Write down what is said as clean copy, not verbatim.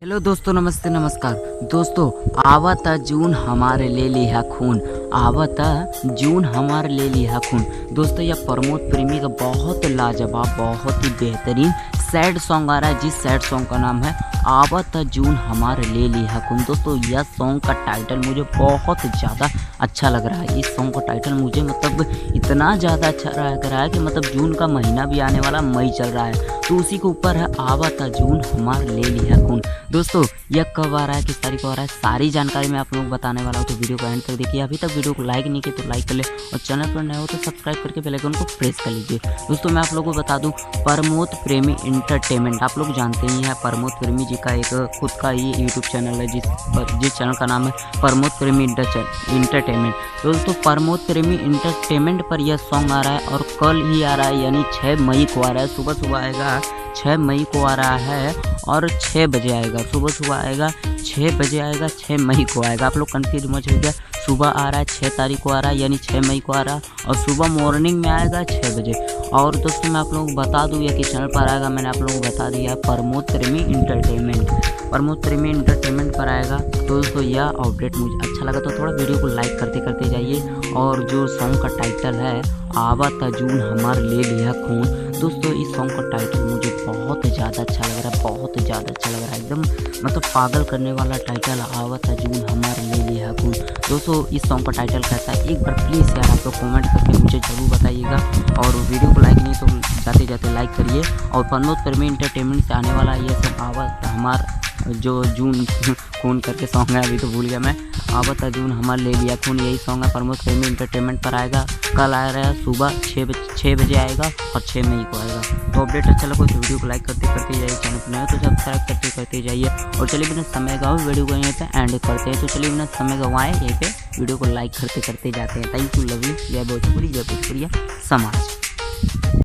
Hello दोस्तों, नमस्ते नमस्कार दोस्तों। आवता जून हमारे ले लिया खून, आवता जून हमारे ले लिया खून। दोस्तों यह प्रमोद प्रेमी का बहुत लाजवाब, बहुत ही बेहतरीन सैड सॉन्ग आ रहा है, जिस सैड सॉन्ग का नाम है आवता जून हमारे ले लिया खून। दोस्तों यह सॉन्ग का टाइटल मुझे बहुत ज़्यादा अच्छा लग रहा है। इस सॉन्ग का टाइटल मुझे इतना ज़्यादा अच्छा लग रहा है कि जून का महीना भी आने वाला, मई चल रहा है, तो उसी के ऊपर है आवता जून हमारे ले लिया खून। दोस्तों यह कब आ रहा है, किस तारीख को आ रहा है, सारी जानकारी मैं आप लोगों को बताने वाला हूँ, तो वीडियो को एंड तक देखिए। अभी तक वीडियो को लाइक नहीं किया तो लाइक कर ले, और चैनल पर नए हो तो सब्सक्राइब करके बेल आइकन को प्रेस कर लीजिए। दोस्तों मैं आप लोगों को बता दूं, प्रमोद प्रेमी इंटरटेनमेंट, आप लोग जानते ही हैं प्रमोद प्रेमी जी का एक खुद का ही यूट्यूब चैनल है, जिस चैनल का नाम है प्रमोद प्रेमी इंटरटेनमेंट। दोस्तों प्रमोद प्रेमी इंटरटेनमेंट पर यह सॉन्ग आ रहा है, और कल ही आ रहा है, यानी 6 मई को आ रहा है। सुबह सुबह आएगा, 6 मई को आ रहा है, और 6 बजे आएगा। सुबह सुबह आएगा, 6 बजे आएगा, 6 मई को आएगा। आप लोग कन्फ्यूज मच हो गया, सुबह आ रहा है, 6 तारीख को आ रहा है, यानी 6 मई को आ रहा है, और सुबह मॉर्निंग में आएगा 6 बजे। और दोस्तों मैं आप लोगों को बता दूं, यह किस चैनल पर आएगा, मैंने आप लोगों को बता दिया है, प्रमोद प्रेमी इंटरटेनमेंट, प्रमोद प्रेमी इंटरटेनमेंट पर आएगा। तो दोस्तों यह अपडेट मुझे अच्छा लगा, तो थोड़ा वीडियो को लाइक करते करते जाइए। और जो सॉन्ग का टाइटल है आवता जून हमारे ले लिया खून, दोस्तों इस सॉन्ग का टाइटल मुझे बहुत ज़्यादा अच्छा लग रहा है, बहुत ज़्यादा अच्छा लग रहा है, एकदम पागल करने वाला टाइटल, आवता जून हमारे ले लिया खून। दोस्तों इस सॉन्ग का टाइटल कैसा है, एक बार प्लीज़ यार आप लोग कमेंट करके मुझे ज़रूर बताइएगा। और वीडियो को लाइक नहीं तो जाते जाते लाइक करिए। और प्रमोद प्रेमी इंटरटेनमेंट से आने वाला ये सब आवता हमार जो जून खून करके सॉन्ग है, अभी तो भूल गया मैं, आवता जून हमारे ले लिया खून, यही सॉन्ग है, प्रमोद प्रेमी इंटरटेनमेंट पर आएगा। कल आ रहा है, सुबह 6 बजे आएगा, और 6 मई को आएगा। तो अपडेट अच्छा लगा तो वीडियो को लाइक करते करते जाइए, चैनल पर नए हो तो सब्सक्राइब करते जाइए। और चलिए बिना समय गवाए वीडियो को यहीं पे एंड करते हैं। तो चलिए बिना समय गवाए यहीं पे वीडियो को लाइक करते जाते हैं। थैंक यू, लव यू, जय भोजपुरी, जय भोजपुरिया समाज।